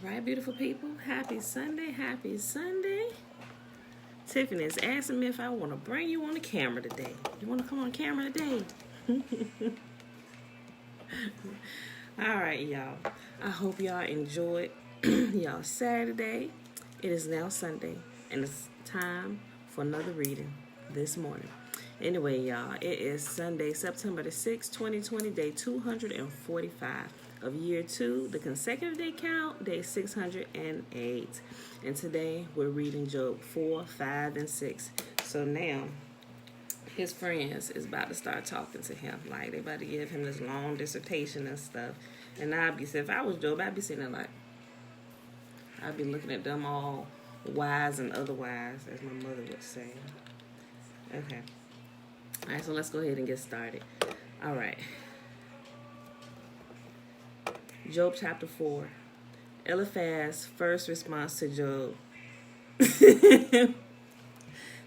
right, beautiful people. Happy Sunday. Happy Sunday. Tiffany is asking me if I want to bring you on the camera today. You want to come on camera today? All right, y'all. I hope y'all enjoyed y'all Saturday. It is now Sunday, and it's time for another reading this morning. Anyway, y'all, it is Sunday, September the 6th, 2020, day 245 of year 2, the consecutive day count, day 608. And today we're reading Job 4, 5, and 6. So now his friends is about to start talking to him. Like, they about to give him this long dissertation and stuff. And if I was Job, I'd be sitting there like, I'd be looking at them all wise and otherwise, as my mother would say. Okay. All right, so let's go ahead and get started. All right. Job chapter 4. Eliphaz's first response to Job.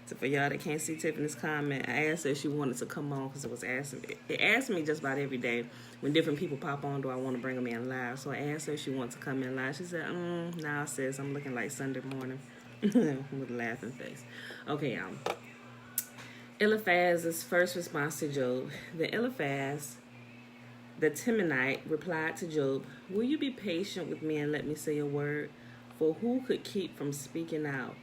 So for y'all that can't see Tiffany's comment, I asked her if she wanted to come on because it asked me just about every day when different people pop on, do I want to bring them in live? So I asked her if she wanted to come in live. She said, nah, sis, I'm looking like Sunday morning with a laughing face. Okay, y'all. Eliphaz's first response to Job. Then Eliphaz, the Temanite, replied to Job, will you be patient with me and let me say a word? For who could keep from speaking out?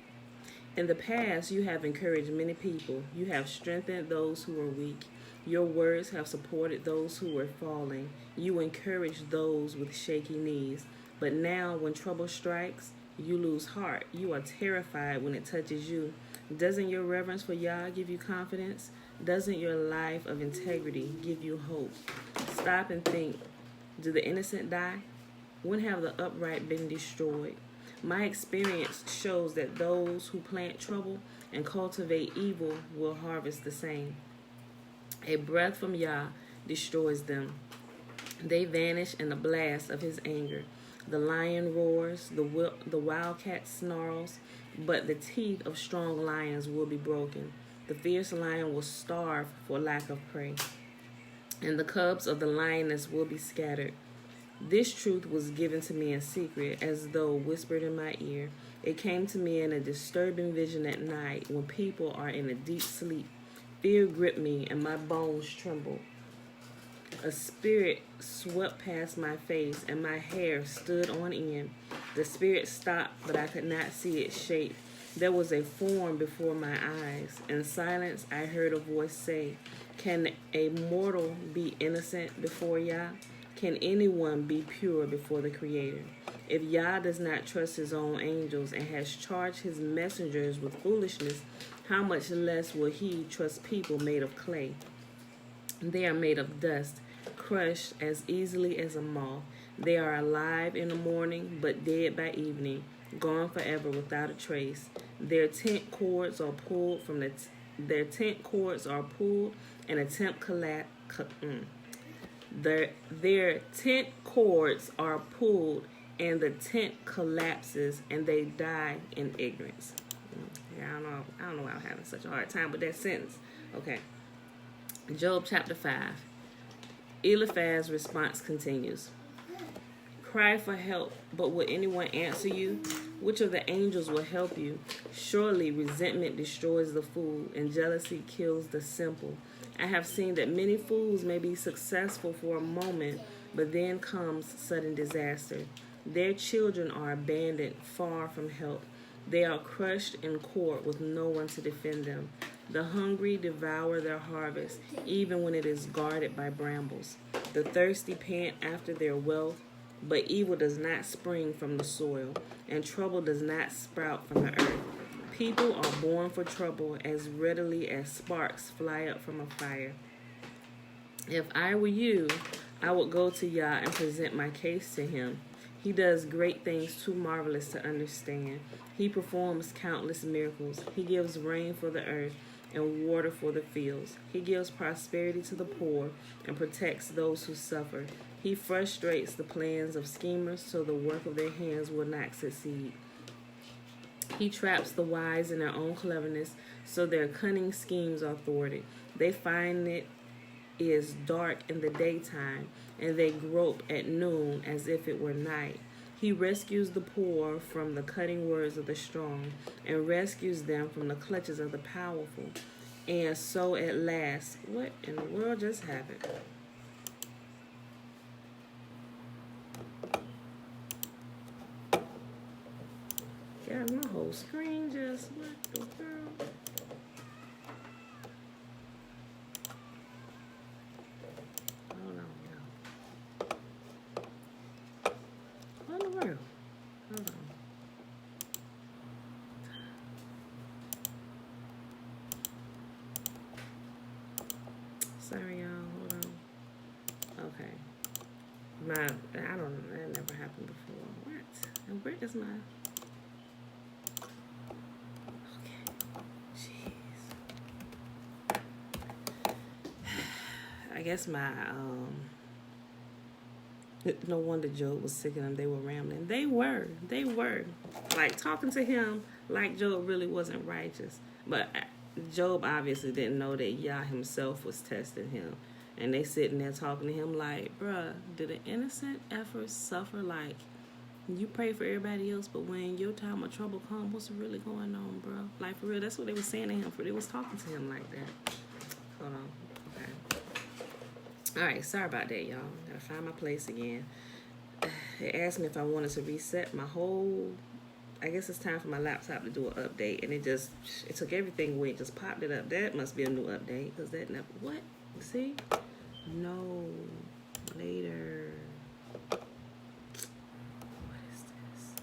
In the past, you have encouraged many people. You have strengthened those who are weak. Your words have supported those who were falling. You encourage those with shaky knees. But now, when trouble strikes, you lose heart. You are terrified when it touches you. Doesn't your reverence for Yah give you confidence? Doesn't your life of integrity give you hope? Stop and think. Do the innocent die? When have the upright been destroyed? My experience shows that those who plant trouble and cultivate evil will harvest the same. A breath from Yah destroys them. They vanish in the blast of his anger. The lion roars, the wildcat snarls, but the teeth of strong lions will be broken. The fierce lion will starve for lack of prey, and the cubs of the lioness will be scattered. This truth was given to me in secret, as though whispered in my ear. It came to me in a disturbing vision at night, when people are in a deep sleep. Fear gripped me, and my bones trembled. A spirit swept past my face, and my hair stood on end. The spirit stopped, but I could not see its shape. There was a form before my eyes. In silence, I heard a voice say, can a mortal be innocent before Yah? Can anyone be pure before the Creator? If Yah does not trust his own angels and has charged his messengers with foolishness, how much less will he trust people made of clay? They are made of dust, crushed as easily as a moth. They are alive in the morning, but dead by evening, gone forever without a trace. Their tent cords are pulled and a tent Their tent cords are pulled and the tent collapses and they die in ignorance. Yeah, I don't know why I'm having such a hard time with that sentence. Okay. Job chapter 5. Eliphaz's response continues. Cry for help, but will anyone answer you? Which of the angels will help you? Surely resentment destroys the fool, and jealousy kills the simple. I have seen that many fools may be successful for a moment, but then comes sudden disaster. Their children are abandoned, far from help. They are crushed in court with no one to defend them. The hungry devour their harvest, even when it is guarded by brambles. The thirsty pant after their wealth, but evil does not spring from the soil, and trouble does not sprout from the earth. People are born for trouble as readily as sparks fly up from a fire. If I were you, I would go to Yah and present my case to him. He does great things too marvelous to understand. He performs countless miracles. He gives rain for the earth and water for the fields. He gives prosperity to the poor and protects those who suffer. He frustrates the plans of schemers so the work of their hands will not succeed. He traps the wise in their own cleverness so their cunning schemes are thwarted. They find it is dark in the daytime, and they grope at noon as if it were night. He rescues the poor from the cutting words of the strong and rescues them from the clutches of the powerful. And so at last, what in the world just happened? God, my whole screen just, what the world? Hold on, y'all. What in the world? Hold on. Sorry, y'all. Hold on. Okay. I don't know. That never happened before. What? And where is my... I guess my no wonder Job was sick of them. They were rambling. They were like talking to him like Job really wasn't righteous. But Job obviously didn't know that Yah himself was testing him, and they sitting there talking to him like, bruh, did an innocent effort suffer? Like, you pray for everybody else, but when your time of trouble comes, what's really going on, bro? Like, for real, that's what they were saying to him. They was talking to him like that. Hold on. All right, sorry about that, y'all. Gotta find my place again. They asked me if I wanted to reset my whole... I guess it's time for my laptop to do an update, and it took everything away. It just popped it up. That must be a new update, because that never... What? See? No. Later. What is this?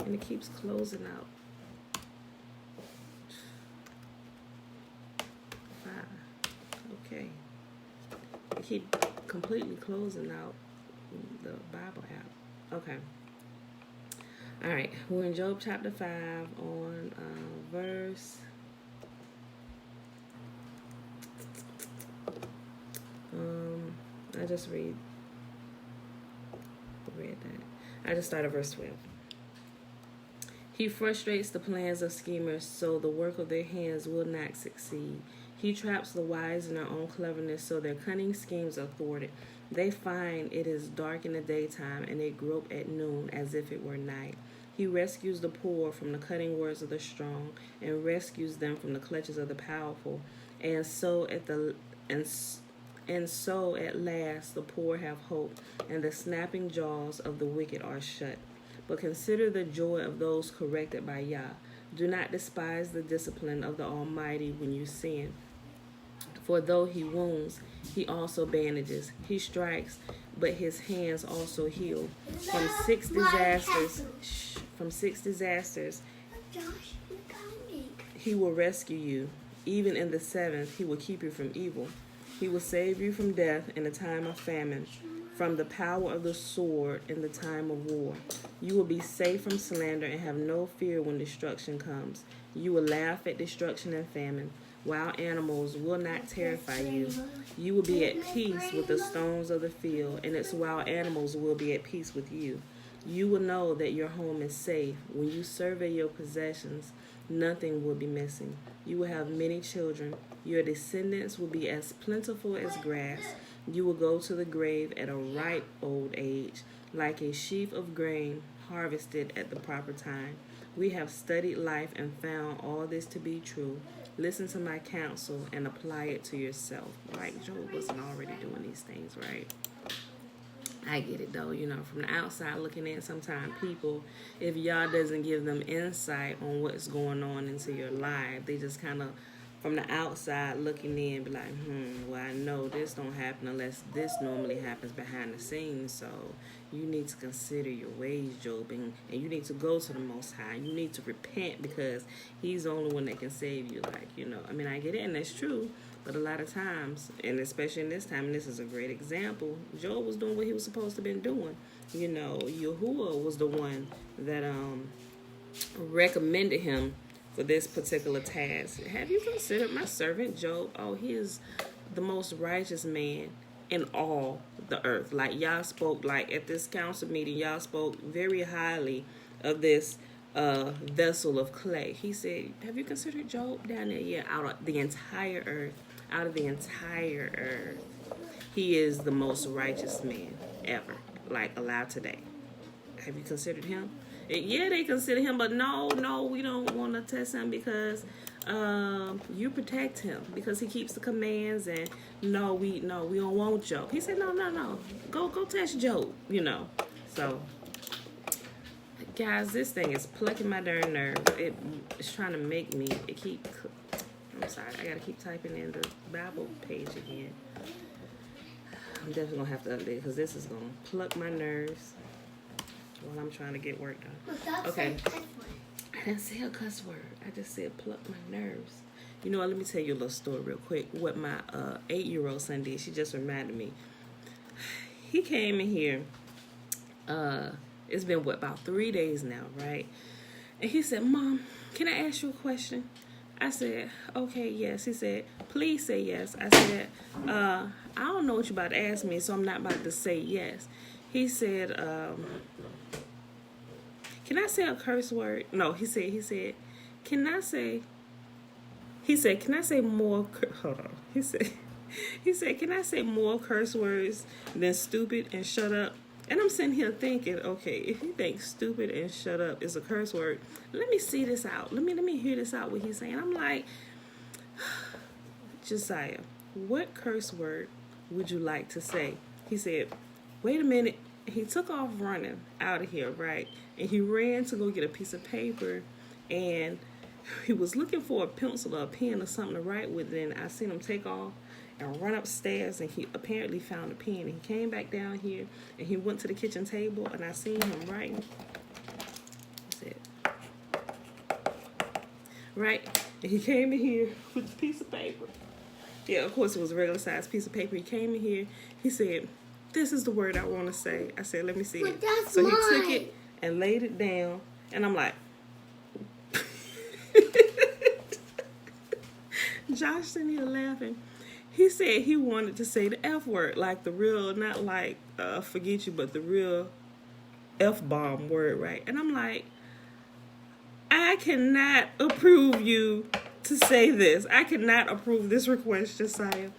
And it keeps closing out. 5. Okay. It keep completely closing out the Bible app. Okay. All right. We're in Job chapter 5 on verse... I just read that. I just started verse 12. He frustrates the plans of schemers, so the work of their hands will not succeed. He traps the wise in their own cleverness, so their cunning schemes are thwarted. They find it is dark in the daytime, and they grope at noon as if it were night. He rescues the poor from the cutting words of the strong, and rescues them from the clutches of the powerful. And so at last the poor have hope, and the snapping jaws of the wicked are shut. But consider the joy of those corrected by Yah. Do not despise the discipline of the Almighty when you sin. For though he wounds, he also bandages. He strikes, but his hands also heal. From six disasters, he will rescue you. Even in the 7th, he will keep you from evil. He will save you from death in the time of famine, from the power of the sword in the time of war. You will be safe from slander and have no fear when destruction comes. You will laugh at destruction and famine. Wild animals will not terrify you. You will be at peace with the stones of the field, and its wild animals will be at peace with you. You will know that your home is safe. When you survey your possessions, nothing will be missing. You will have many children. Your descendants will be as plentiful as grass. You will go to the grave at a ripe old age, like a sheaf of grain harvested at the proper time. We have studied life and found all this to be true. Listen to my counsel and apply it to yourself. Like Job wasn't already doing these things, right? I get it though, from the outside looking in, sometimes people, if Yah doesn't give them insight on what's going on into your life, they just kind of, from the outside looking in, be like, well, I know this don't happen unless this normally happens behind the scenes. So you need to consider your ways, Job, and you need to go to the Most High. You need to repent, because he's the only one that can save you. I get it, and that's true. But a lot of times, and especially in this time, and this is a great example, Job was doing what he was supposed to have been doing. Yahuwah was the one that recommended him for this particular task. Have you considered my servant Job? Oh, he is the most righteous man in all the earth. Like Yah spoke, like at this council meeting, Yah spoke very highly of this a vessel of clay. He said, have you considered Job down there? Yeah, out of the entire earth. Out of the entire earth. He is the most righteous man ever, like alive today. Have you considered him? Yeah, they consider him, but no, we don't want to test him because you protect him because he keeps the commands, and no, we don't want Job. He said, no, go test Job, So, guys, this thing is plucking my darn nerves. It's trying to make me. I'm sorry, I gotta keep typing in the Bible page again. I'm definitely gonna have to update because this is gonna pluck my nerves while I'm trying to get work done. Okay. I didn't say a cuss word. I just said pluck my nerves. You know what? Let me tell you a little story real quick. What my 8-year-old son did. She just reminded me. He came in here. It's been about 3 days now, right? And he said, Mom, can I ask you a question? I said, okay, yes. He said, please say yes. I said, I don't know what you're about to ask me, so I'm not about to say yes. He said, can I say a curse word? No, he said, can I say more, hold on. He said, can I say more curse words than stupid and shut up? And I'm sitting here thinking, okay, if you think stupid and shut up is a curse word, let me see this out. Let me hear this out, what he's saying. I'm like, Josiah, what curse word would you like to say? He said, wait a minute. He took off running out of here, right? And he ran to go get a piece of paper, and he was looking for a pencil or a pen or something to write with. And I seen him take off and run upstairs, and he apparently found a pen. And he came back down here, and he went to the kitchen table, and I seen him writing. That's it. Right? And he came in here with a piece of paper. Yeah, of course it was a regular size piece of paper. He came in here. He said, this is the word I want to say. I said, let me see it. So he took it and laid it down, and I'm like, Josh sitting here laughing. He said he wanted to say the F word, like the real, not like forget you, but the real F-bomb word, right? And I'm like, I cannot approve you to say this. I cannot approve this request, Josiah.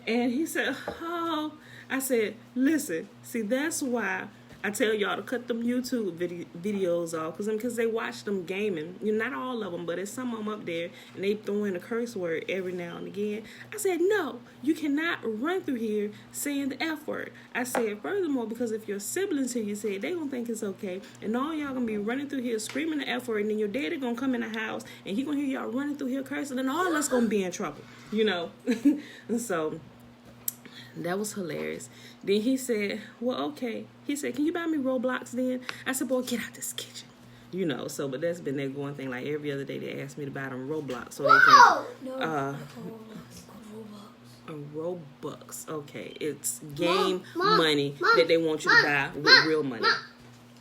And he said, oh, I said, listen, see, that's why I tell y'all to cut them YouTube videos off, because they watch them gaming. Not all of them, but there's some of them up there, and they throw in a curse word every now and again. I said, no, you cannot run through here saying the F word. I said, furthermore, because if your siblings hear you say it, they gonna think it's okay, and all y'all gonna be running through here screaming the F word, and then your daddy gonna come in the house, and he gonna hear y'all running through here cursing, and all of us gonna be in trouble, And so that was hilarious. Then he said, well, okay. He said, can you buy me Roblox then? I said, boy, get out this kitchen. But that's been their going thing. Like every other day they ask me to buy them Roblox so they can Robux. Okay. It's game money that they want you to buy with real money.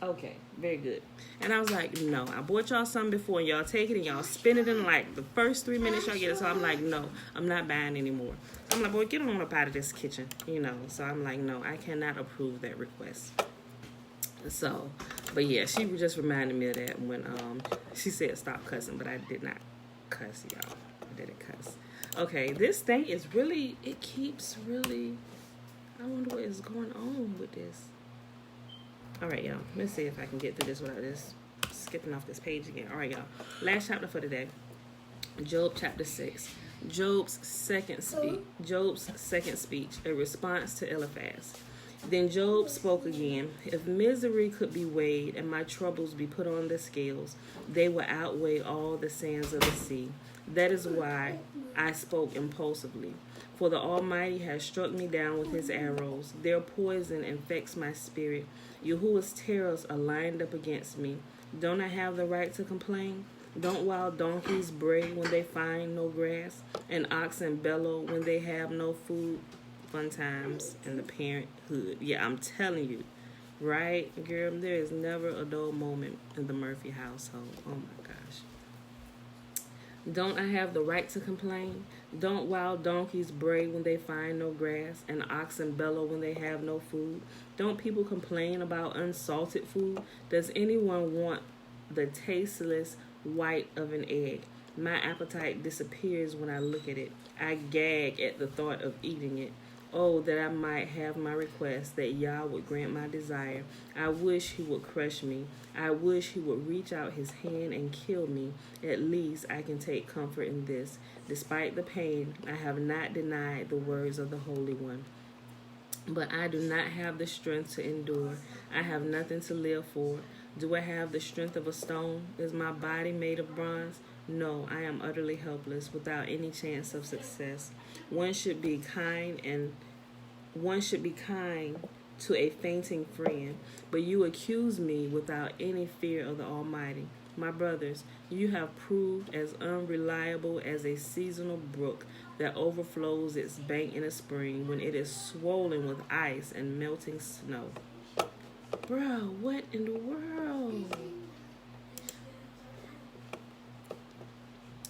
Okay, very good. And I was like, no, I bought y'all something before, and y'all take it and y'all spend it in like the first 3 minutes y'all get it. So I'm like, no, I'm not buying anymore. I'm like, boy, get on up out of this kitchen, So I'm like, no, I cannot approve that request. So, but yeah, she just reminded me of that when she said stop cussing, but I did not cuss, y'all. I didn't cuss. Okay, this thing is really, it keeps really, I wonder what is going on with this. All right, y'all. Let's see if I can get through this without this skipping off this page again. All right, y'all. Last chapter for today. Job chapter 6. Job's second speech, a response to Eliphaz. Then Job spoke again. If misery could be weighed and my troubles be put on the scales, they would outweigh all the sands of the sea. That is why I spoke impulsively. For the Almighty has struck me down with his arrows. Their poison infects my spirit. Yahuwah's terrors are lined up against me. Don't I have the right to complain? Don't wild donkeys bray when they find no grass, and oxen bellow when they have no food? Fun times in the parenthood. Yeah, I'm telling you. Right, girl? There is never a dull moment in the Murphy household. Oh, my gosh. Don't I have the right to complain? Don't wild donkeys bray when they find no grass, and oxen bellow when they have no food? Don't people complain about unsalted food? Does anyone want the tasteless white of an egg. My appetite disappears when I look at it. I gag at the thought of eating it. Oh, that I might have my request, that Yah would grant my desire. I wish he would crush me. I wish he would reach out his hand and kill me. At least I can take comfort in this. Despite the pain, I have not denied the words of the Holy One. But I do not have the strength to endure. I have nothing to live for. Do I have the strength of a stone? Is my body made of bronze? No, I am utterly helpless, without any chance of success. One should be kind to a fainting friend, but you accuse me without any fear of the Almighty. My brothers, you have proved as unreliable as a seasonal brook that overflows its bank in a spring when it is swollen with ice and melting snow. Bro, what in the world?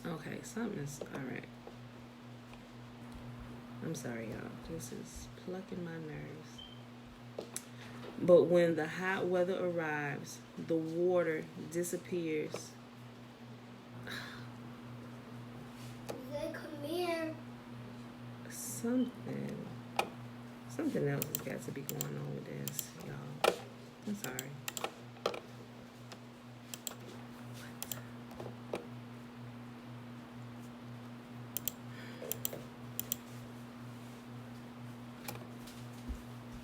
Okay, something's alright. I'm sorry, y'all. This is plucking my nerves. But when the hot weather arrives, the water disappears. Come here. Something else has got to be going on with this, y'all. I'm sorry.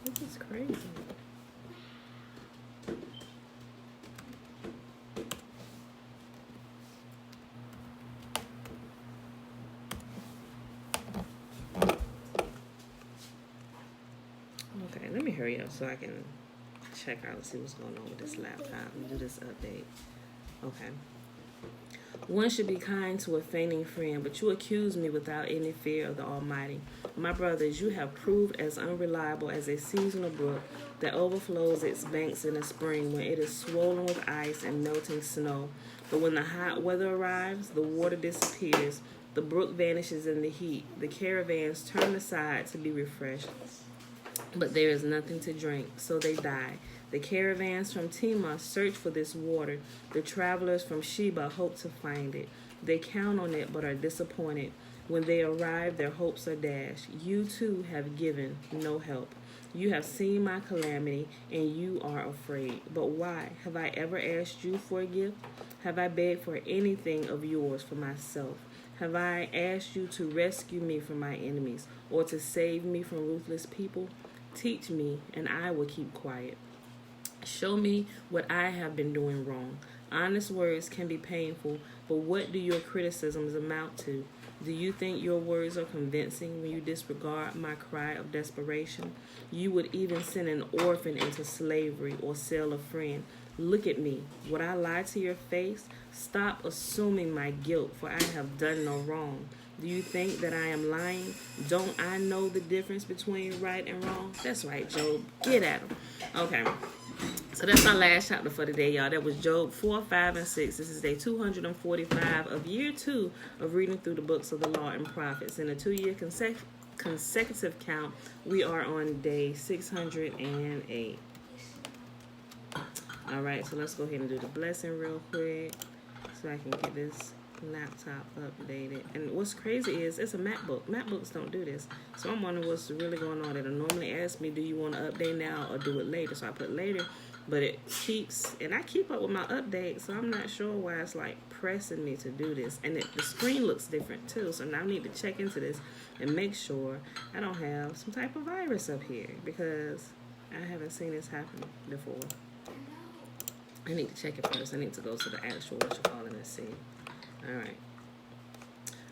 This is crazy. Okay, let me hurry up so I can check out and see what's going on with this laptop and do this update. Okay. One should be kind to a fainting friend, but you accuse me without any fear of the Almighty. My brothers, you have proved as unreliable as a seasonal brook that overflows its banks in the spring when it is swollen with ice and melting snow. But when the hot weather arrives, the water disappears, the brook vanishes in the heat, the caravans turn aside to be refreshed. But there is nothing to drink, so they die. The caravans from Tema search for this water. The travelers from Sheba hope to find it. They count on it but are disappointed. When they arrive, their hopes are dashed. You too have given no help. You have seen my calamity, and you are afraid. But why? Have I ever asked you for a gift? Have I begged for anything of yours for myself? Have I asked you to rescue me from my enemies, or to save me from ruthless people? Teach me, and I will keep quiet. Show me what I have been doing wrong. Honest words can be painful, but what do your criticisms amount to? Do you think your words are convincing when you disregard my cry of desperation? You would even send an orphan into slavery or sell a friend. Look at me. Would I lie to your face? Stop assuming my guilt, for I have done no wrong. Do you think that I am lying? Don't I know the difference between right and wrong? That's right, Job. Get at him. Okay. So that's our last chapter for today, y'all. That was Job 4, 5, and 6. This is day 245 of year 2 of reading through the books of the law and prophets. In a 2-year consecutive count, we are on day 608. All right, so let's go ahead and do the blessing real quick so I can get this laptop updated. And what's crazy is it's a MacBook. MacBooks don't do this. So I'm wondering what's really going on. It'll normally ask me, do you want to update now or do it later? So I put later, but it keeps, and I keep up with my updates, so I'm not sure why it's like pressing me to do this. And the screen looks different too, so now I need to check into this and make sure I don't have some type of virus up here, because I haven't seen this happen before. I need to check it first. I need to go to the actual and see.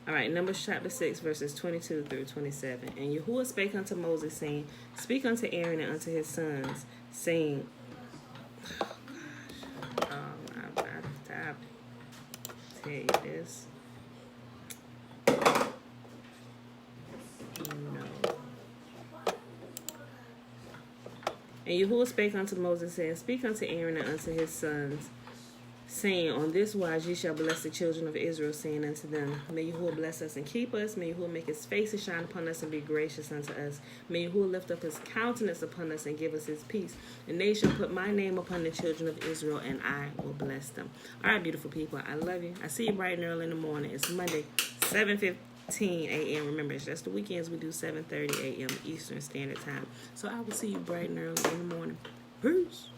All right, Numbers chapter 6, verses 22 through 27. And Yahuwah spake unto Moses, saying, Speak unto Aaron and unto his sons, saying, I tell you this. No. And Yahuwah spake unto Moses, saying, Speak unto Aaron and unto his sons, saying, on this wise ye shall bless the children of Israel, saying unto them, May Yahuwah bless us and keep us. May Yahuwah make his face to shine upon us and be gracious unto us. May Yahuwah lift up his countenance upon us and give us his peace. And they shall put my name upon the children of Israel, and I will bless them. All right, beautiful people, I love you. I see you bright and early in the morning. It's Monday, 7:15 a.m. Remember, it's just the weekends. We do 7:30 a.m. Eastern Standard Time. So I will see you bright and early in the morning. Peace.